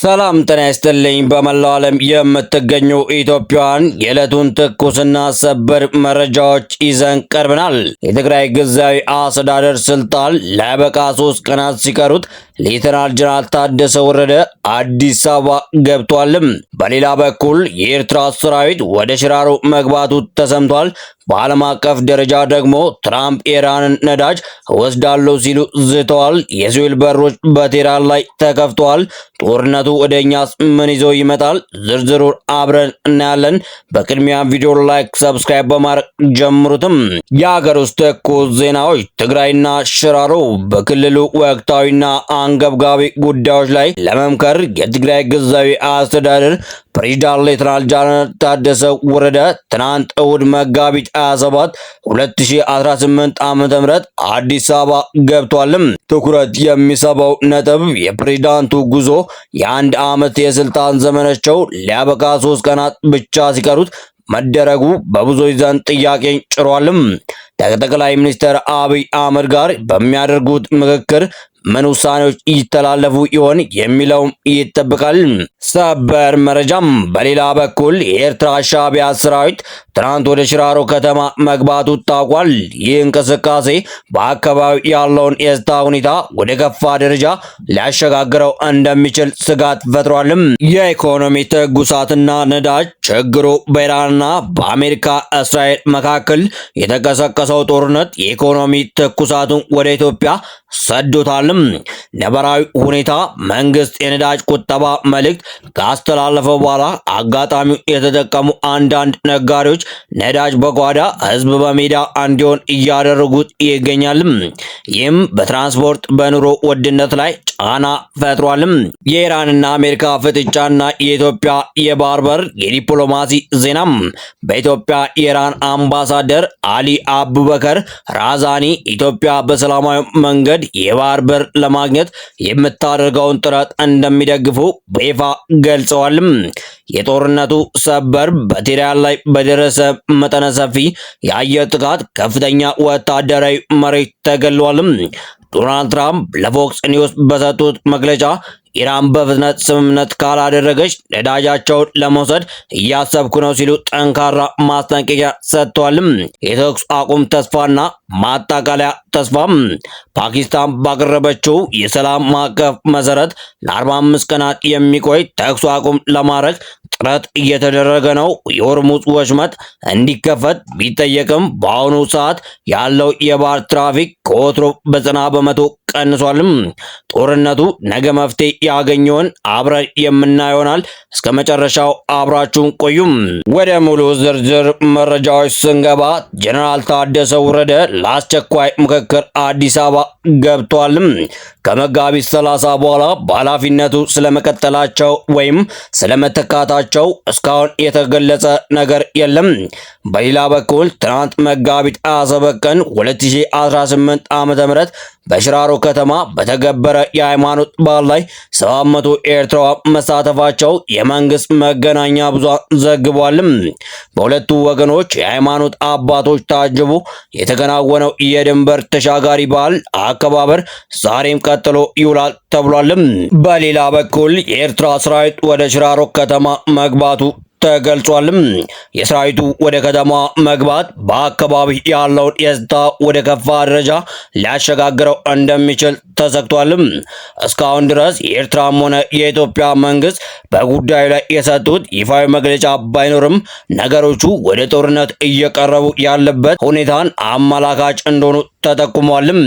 ሰላም ጤና ይስጥልኝ። በመላው ዓለም የምትገኙ ኢትዮጵያውያን የዕለቱን ትኩስና ሰበር መረጃዎች ይዘን ቀርበናል። የትግራይ ጊዜያዊ አስተዳደር ስልጣን ላያበቃ 3 ቀናት ሲቀሩት ሌተናል ጀነራል ታደሰ ወረደ አዲስ አበባ ገብቷልም። በሌላ በኩል የኤርትራ ሰራዊት ወደ ሽራሮ መግባቱ ተሰምቷል። በዓለም አቀፍ ደረጃ ደግሞ ትራምፕ ኢራንን ነዳጅ ወስዳለው ሲሉ ዝተዋል። የሲቪል በሮች በቴህራን ላይ ተከፍተዋል። ጦርነቱ ወደኛስ ምን ይዞ ይመጣል? ዝርዝሩን አብረን እናያለን። በቅድሚያ ቪዲዮ ላይክ፣ ሰብስክራይብ በማድረግ ጀምሩትም። የሀገር ውስጥ ትኩስ ዜናዎች ትግራይና ሽራሮ በክልሉ ወቅታዊና አንገብጋቢ ጉዳዮች ላይ ለመምከር የትግራይ ጊዜያዊ አስተዳደር ፕሬዝዳንት ሌተናል ጀነራል ታደሰ ወረደ ትናንት እሁድ መጋቢት 27 2018 ዓ.ም አዲስ አበባ ገብቷልም። ትኩረት የሚስበው ነጥብ የፕሬዝዳንቱ ጉዞ የአንድ ዓመት የስልጣን ዘመናቸው ሊያበቃ 3 ቀናት ብቻ ሲቀሩት መደረጉ በብዙዎች ዘንድ ጥያቄን ጭሯልም። ጠቅላይ ሚኒስትር አብይ አህመድ ጋር በሚያደርጉት ምክክር ምን ውሳኔዎች ይተላለፉ ይሆን የሚለው ይጠበቃል። ሰበር መረጃም። በሌላ በኩል የኤርትራ ሻዕቢያ ሰራዊት ትናንት ወደ ሽራሮ ከተማ መግባቱ ታውቋል። ይህ እንቅስቃሴ በአካባቢው ያለውን የጸጥታ ሁኔታ ወደ ከፋ ደረጃ ሊያሸጋግረው እንደሚችል ስጋት ፈጥሯልም። የኢኮኖሚ ትኩሳትና ነዳጅ ችግሩ በኢራንና በአሜሪካ እስራኤል መካከል የተቀሰቀሰው ጦርነት የኢኮኖሚ ትኩሳቱን ወደ ኢትዮጵያ ሰዶታል። ነባራዊ ሁኔታ መንግስት የነዳጅ ቁጠባ መልእክት ካስተላለፈ በኋላ አጋጣሚው የተጠቀሙ አንዳንድ ነጋዴዎች ነዳጅ በጓዳ ህዝብ በሜዳ እንዲሆን እያደረጉት ይገኛል። ይህም በትራንስፖርት በኑሮ ውድነት ላይ ጫና ፈጥሯልም። የኢራንና አሜሪካ ፍጥጫና የኢትዮጵያ የባህር በር የዲፕሎማሲ ዜናም። በኢትዮጵያ የኢራን አምባሳደር አሊ አቡበከር ራዛኒ ኢትዮጵያ በሰላማዊ መንገድ የባህር በር ለማግኘት የምታደርገውን ጥረት እንደሚደግፉ በይፋ ገልጸዋልም። የጦርነቱ ሰበር በቴህራን ላይ በደረሰ መጠነ ሰፊ የአየር ጥቃት ከፍተኛ ወታደራዊ መሬት ተገሏልም። ዶናልድ ትራምፕ ለፎክስ ኒውስ በሰጡት መግለጫ ኢራን በፍጥነት ስምምነት ካላደረገች ነዳጃቸውን ለመውሰድ እያሰብኩ ነው ሲሉ ጠንካራ ማስጠንቀቂያ ሰጥተዋልም። የተኩስ አቁም ተስፋና ማጠቃለያ ተስፋም። ፓኪስታን ባቀረበችው የሰላም ማዕቀፍ መሰረት ለ45 ቀናት የሚቆይ ተኩስ አቁም ለማድረግ ጥረት እየተደረገ ነው። የሆርሙዝ ወሽመጥ እንዲከፈት ቢጠየቅም በአሁኑ ሰዓት ያለው የባህር ትራፊክ ከወትሮ በ90 በመቶ ቀንሷልም። ጦርነቱ ነገ መፍትሄ ያገኘውን አብረን የምናየውናል። እስከ መጨረሻው አብራችሁን ቆዩም። ወደ ሙሉ ዝርዝር መረጃዎች ስንገባ ጀነራል ታደሰ ወረደ ለአስቸኳይ ምክክር አዲስ አበባ ገብቷልም። ከመጋቢት 30 በኋላ በኃላፊነቱ ስለመቀጠላቸው ወይም ስለመተካታቸው እስካሁን የተገለጸ ነገር የለም። በሌላ በኩል ትናንት መጋቢት 27 ቀን 2018 ዓ.ም በሽራሮ ከተማ በተገበረ የሃይማኖት በዓል ላይ 700 ኤርትራውያን መሳተፋቸው የመንግስት መገናኛ ብዙሃን ዘግቧልም። በሁለቱ ወገኖች የሃይማኖት አባቶች ታጅቦ የተከናወነው የድንበር ተሻጋሪ በዓል አከባበር ዛሬም ቀጥሎ ይውላል ተብሏልም። በሌላ በኩል የኤርትራ ሰራዊት ወደ ሽራሮ ከተማ መግባቱ ተገልጿልም። የሰራዊቱ ወደ ከተማ መግባት በአካባቢ ያለውን የጸጥታ ወደ ከፋ ደረጃ ሊያሸጋግረው እንደሚችል ተሰግቷልም። እስካሁን ድረስ የኤርትራም ሆነ የኢትዮጵያ መንግስት በጉዳዩ ላይ የሰጡት ይፋዊ መግለጫ ባይኖርም ነገሮቹ ወደ ጦርነት እየቀረቡ ያለበት ሁኔታን አመላካች እንደሆኑ ተጠቁሟልም።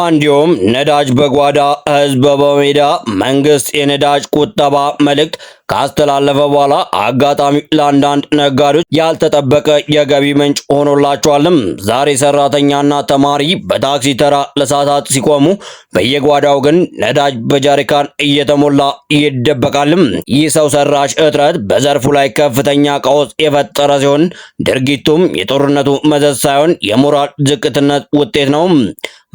እንዲሁም ነዳጅ በጓዳ ህዝብ በሜዳ መንግስት የነዳጅ ቁጠባ መልእክት ካስተላለፈ በኋላ አጋጣሚ ለአንዳንድ ነጋዴዎች ያልተጠበቀ የገቢ ምንጭ ሆኖላቸዋልም። ዛሬ ሰራተኛና ተማሪ በታክሲ ተራ ለሰዓታት ሲቆሙ በየጓዳው ግን ነዳጅ በጀሪካን እየተሞላ ይደበቃልም። ይህ ሰው ሰራሽ እጥረት በዘርፉ ላይ ከፍተኛ ቀውስ የፈጠረ ሲሆን ድርጊቱም የጦርነቱ መዘዝ ሳይሆን የሞራል ዝቅትነት ውጤት ነው።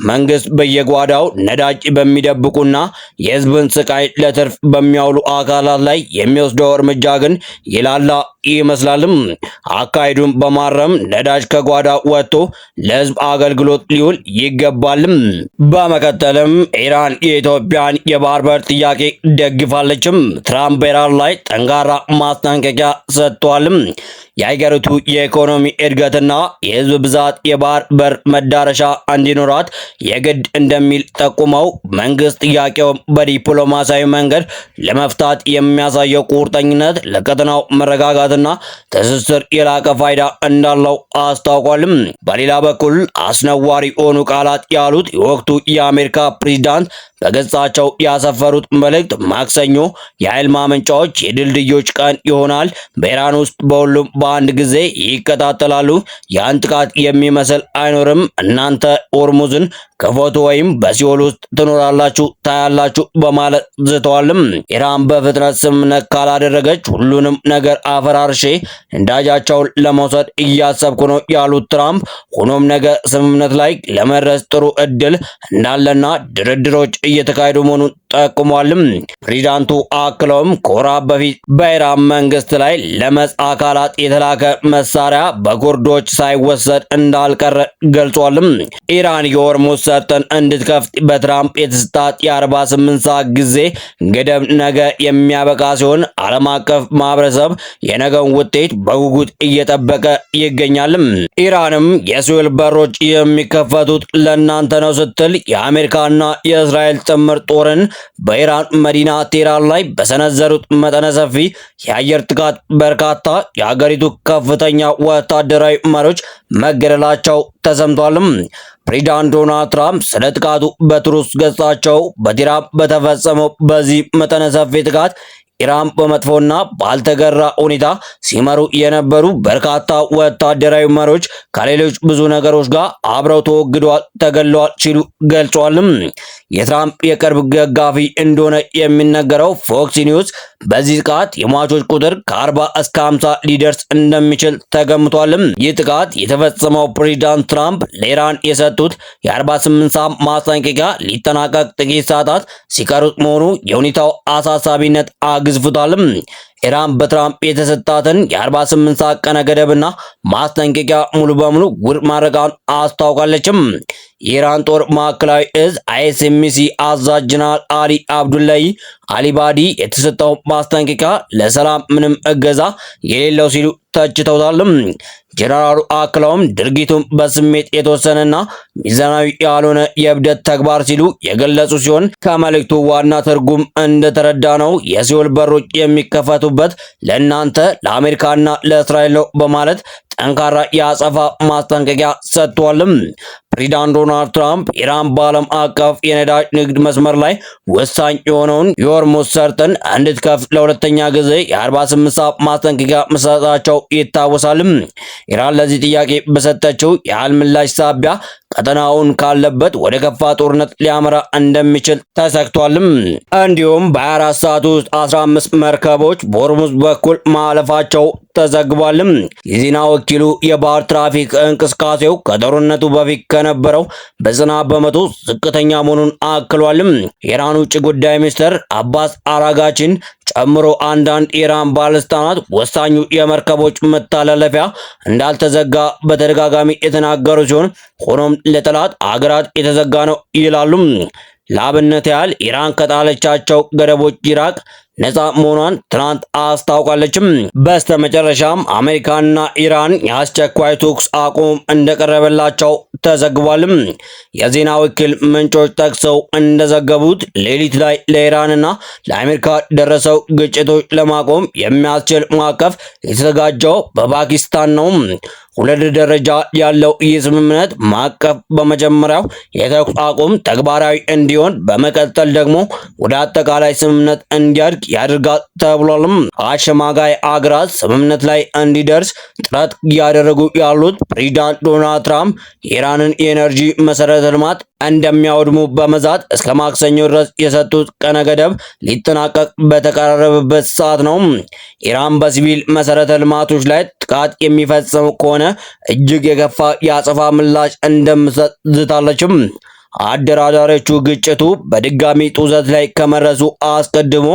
መንግስት በየጓዳው ነዳጅ በሚደብቁና የህዝብን ስቃይ ለትርፍ በሚያውሉ አካላት ላይ የሚወስደው እርምጃ ግን የላላ ይመስላልም። አካሄዱን በማረም ነዳጅ ከጓዳ ወጥቶ ለህዝብ አገልግሎት ሊውል ይገባልም። በመቀጠልም ኢራን የኢትዮጵያን የባህር በር ጥያቄ ደግፋለችም። ትራምፕ በኢራን ላይ ጠንካራ ማስጠንቀቂያ ሰጥቷልም። የሀገሪቱ የኢኮኖሚ እድገትና የህዝብ ብዛት የባህር በር መዳረሻ እንዲኖራት የግድ እንደሚል ጠቁመው መንግስት ጥያቄውን በዲፕሎማሲያዊ መንገድ ለመፍታት የሚያሳየው ቁርጠኝነት ለቀጠናው መረጋጋትና ትስስር የላቀ ፋይዳ እንዳለው አስታውቋልም። በሌላ በኩል አስነዋሪ የሆኑ ቃላት ያሉት የወቅቱ የአሜሪካ ፕሬዝዳንት በገጻቸው ያሰፈሩት መልእክት ማክሰኞ የኃይል ማመንጫዎች የድልድዮች ቀን ይሆናል። በኢራን ውስጥ በሁሉም በአንድ ጊዜ ይቀጣጠላሉ። ያን ጥቃት የሚመስል አይኖርም። እናንተ ሆርሙዝን ከፎቶ ወይም በሲኦል ውስጥ ትኖራላችሁ፣ ታያላችሁ በማለት ዝተዋልም። ኢራን በፍጥነት ስምምነት ካላደረገች ሁሉንም ነገር አፈራርሼ ነዳጃቸውን ለመውሰድ እያሰብኩ ነው ያሉት ትራምፕ፣ ሆኖም ነገ ስምምነት ላይ ለመድረስ ጥሩ እድል እንዳለና ድርድሮች እየተካሄዱ መሆኑን ጠቁሟልም። ፕሬዝዳንቱ አክለውም ከወራት በፊት በኢራን መንግስት ላይ ለመጽ አካላት የተላከ መሳሪያ በኩርዶች ሳይወሰድ እንዳልቀረ ገልጿልም። ኢራን የሆርሙዝ ሰርጥን እንድትከፍት በትራምፕ የተሰጣት የ48 ሰዓት ጊዜ ገደብ ነገ የሚያበቃ ሲሆን ዓለም አቀፍ ማህበረሰብ የነገውን ውጤት በጉጉት እየጠበቀ ይገኛልም። ኢራንም የሲኦል በሮች የሚከፈቱት ለእናንተ ነው ስትል የአሜሪካና የእስራኤል ጥምር ጦርን በኢራን መዲና ቴህራን ላይ በሰነዘሩት መጠነ ሰፊ የአየር ጥቃት በርካታ የሀገሪቱ ከፍተኛ ወታደራዊ መሪዎች መገደላቸው ተሰምቷልም። ፕሬዝዳንት ዶናልድ ትራምፕ ስለ ጥቃቱ በትሩዝ ገጻቸው በቴህራን በተፈጸመው በዚህ መጠነ ሰፊ ጥቃት ኢራን በመጥፎና ባልተገራ ሁኔታ ሲመሩ የነበሩ በርካታ ወታደራዊ መሪዎች ከሌሎች ብዙ ነገሮች ጋር አብረው ተወግደዋል፣ ተገለዋል ሲሉ ገልጿልም። የትራምፕ የቅርብ ደጋፊ እንደሆነ የሚነገረው ፎክስ ኒውስ በዚህ ጥቃት የሟቾች ቁጥር ከ40 እስከ 50 ሊደርስ እንደሚችል ተገምቷልም። ይህ ጥቃት የተፈጸመው ፕሬዝዳንት ትራምፕ ለኢራን የሰጡት የ48 ሰዓት ማስጠንቀቂያ ሊጠናቀቅ ጥቂት ሰዓታት ሲቀሩት መሆኑ የሁኔታው አሳሳቢነት አግዝፉታልም። ኢራን በትራምፕ የተሰጣትን የ48 ሰዓት ቀነ ገደብና ማስጠንቀቂያ ሙሉ በሙሉ ውድቅ ማድረጓን አስታውቃለችም። የኢራን ጦር ማዕከላዊ እዝ አይኤስኤምሲ አዛዥ ጀነራል አሊ አብዱላሂ አሊባዲ የተሰጠው ማስጠንቀቂያ ለሰላም ምንም እገዛ የሌለው ሲሉ ተችተውታልም። ጀነራሉ አክለውም ድርጊቱን በስሜት የተወሰነና ሚዛናዊ ያልሆነ የእብደት ተግባር ሲሉ የገለጹ ሲሆን ከመልእክቱ ዋና ትርጉም እንደተረዳ ነው የሲኦል በሮች የሚከፈቱበት ለእናንተ ለአሜሪካና ለእስራኤል ነው በማለት ጠንካራ የአጸፋ ማስጠንቀቂያ ሰጥቷልም። ፕሬዝዳንት ዶናልድ ትራምፕ ኢራን በዓለም አቀፍ የነዳጅ ንግድ መስመር ላይ ወሳኝ የሆነውን የሆርሙዝ ሰርጥን እንድትከፍት ለሁለተኛ ጊዜ የ48 ሰዓት ማስጠንቀቂያ መስጠታቸው ይታወሳልም። ኢራን ለዚህ ጥያቄ በሰጠችው የኃይል ምላሽ ሳቢያ ቀጠናውን ካለበት ወደ ከፋ ጦርነት ሊያመራ እንደሚችል ተሰግቷልም። እንዲሁም በ24 ሰዓት ውስጥ 15 መርከቦች በሆርሙዝ በኩል ማለፋቸው ተዘግቧልም። የዜና ወኪሉ የባህር ትራፊክ እንቅስቃሴው ከጦርነቱ በፊት ከነበረው በ90% ዝቅተኛ መሆኑን አክሏልም። የኢራን ውጭ ጉዳይ ሚኒስትር አባስ አራጋቺን ጨምሮ አንዳንድ የኢራን ባለስልጣናት ወሳኙ የመርከቦች መተላለፊያ እንዳልተዘጋ በተደጋጋሚ የተናገሩ ሲሆን ሆኖም ለጠላት አገራት የተዘጋ ነው ይላሉ። ለአብነት ያህል ኢራን ከጣለቻቸው ገደቦች ኢራቅ ነፃ መሆኗን ትናንት አስታውቃለችም። በስተመጨረሻም አሜሪካና ኢራን የአስቸኳይ ተኩስ አቁም እንደቀረበላቸው ተዘግቧልም። የዜና ወኪል ምንጮች ጠቅሰው እንደዘገቡት ሌሊት ላይ ለኢራንና ለአሜሪካ ደረሰው ግጭቶች ለማቆም የሚያስችል ማዕቀፍ የተዘጋጀው በፓኪስታን ነው። ሁለት ደረጃ ያለው ይህ ስምምነት ማዕቀፍ በመጀመሪያው የተኩስ አቁም ተግባራዊ እንዲሆን በመቀጠል ደግሞ ወደ አጠቃላይ ስምምነት እንዲያድግ ያደርጋል ተብሏልም። አሸማጋይ አገራት ስምምነት ላይ እንዲደርስ ጥረት እያደረጉ ያሉት ፕሬዝዳንት ዶናልድ ትራምፕ የኢራንን የኤነርጂ መሰረተ ልማት እንደሚያወድሙ በመዛት እስከ ማክሰኞ ድረስ የሰጡት ቀነ ገደብ ሊጠናቀቅ በተቃረበበት ሰዓት ነው። ኢራን በሲቪል መሰረተ ልማቶች ላይ ጥቃት የሚፈጽም ከሆነ እጅግ የከፋ የአጸፋ ምላሽ እንደምትሰጥ ዝታለችም። አደራዳሪዎቹ ግጭቱ በድጋሚ ጡዘት ላይ ከመድረሱ አስቀድሞ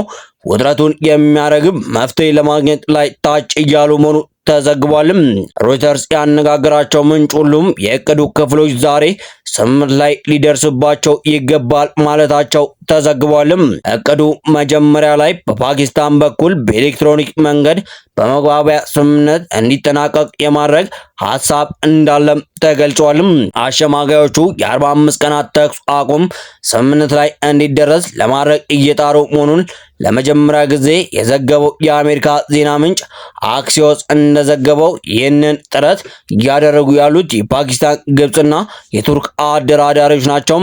ውጥረቱን የሚያረግብ መፍትሄ ለማግኘት ላይ ታች እያሉ መሆኑ ተዘግቧልም። ሮይተርስ ያነጋገራቸው ምንጭ ሁሉም የእቅዱ ክፍሎች ዛሬ ስምምነት ላይ ሊደርስባቸው ይገባል ማለታቸው ተዘግቧልም። እቅዱ መጀመሪያ ላይ በፓኪስታን በኩል በኤሌክትሮኒክ መንገድ በመግባቢያ ስምምነት እንዲጠናቀቅ የማድረግ ሐሳብ እንዳለም ተገልጿልም። አሸማጋዮቹ የ45 ቀናት ተኩስ አቁም ስምምነት ላይ እንዲደረስ ለማድረግ እየጣሩ መሆኑን ለመጀመሪያ ጊዜ የዘገበው የአሜሪካ ዜና ምንጭ አክሲዮስ እንደዘገበው ይህንን ጥረት እያደረጉ ያሉት የፓኪስታን፣ ግብፅና የቱርክ አደራዳሪዎች ናቸው።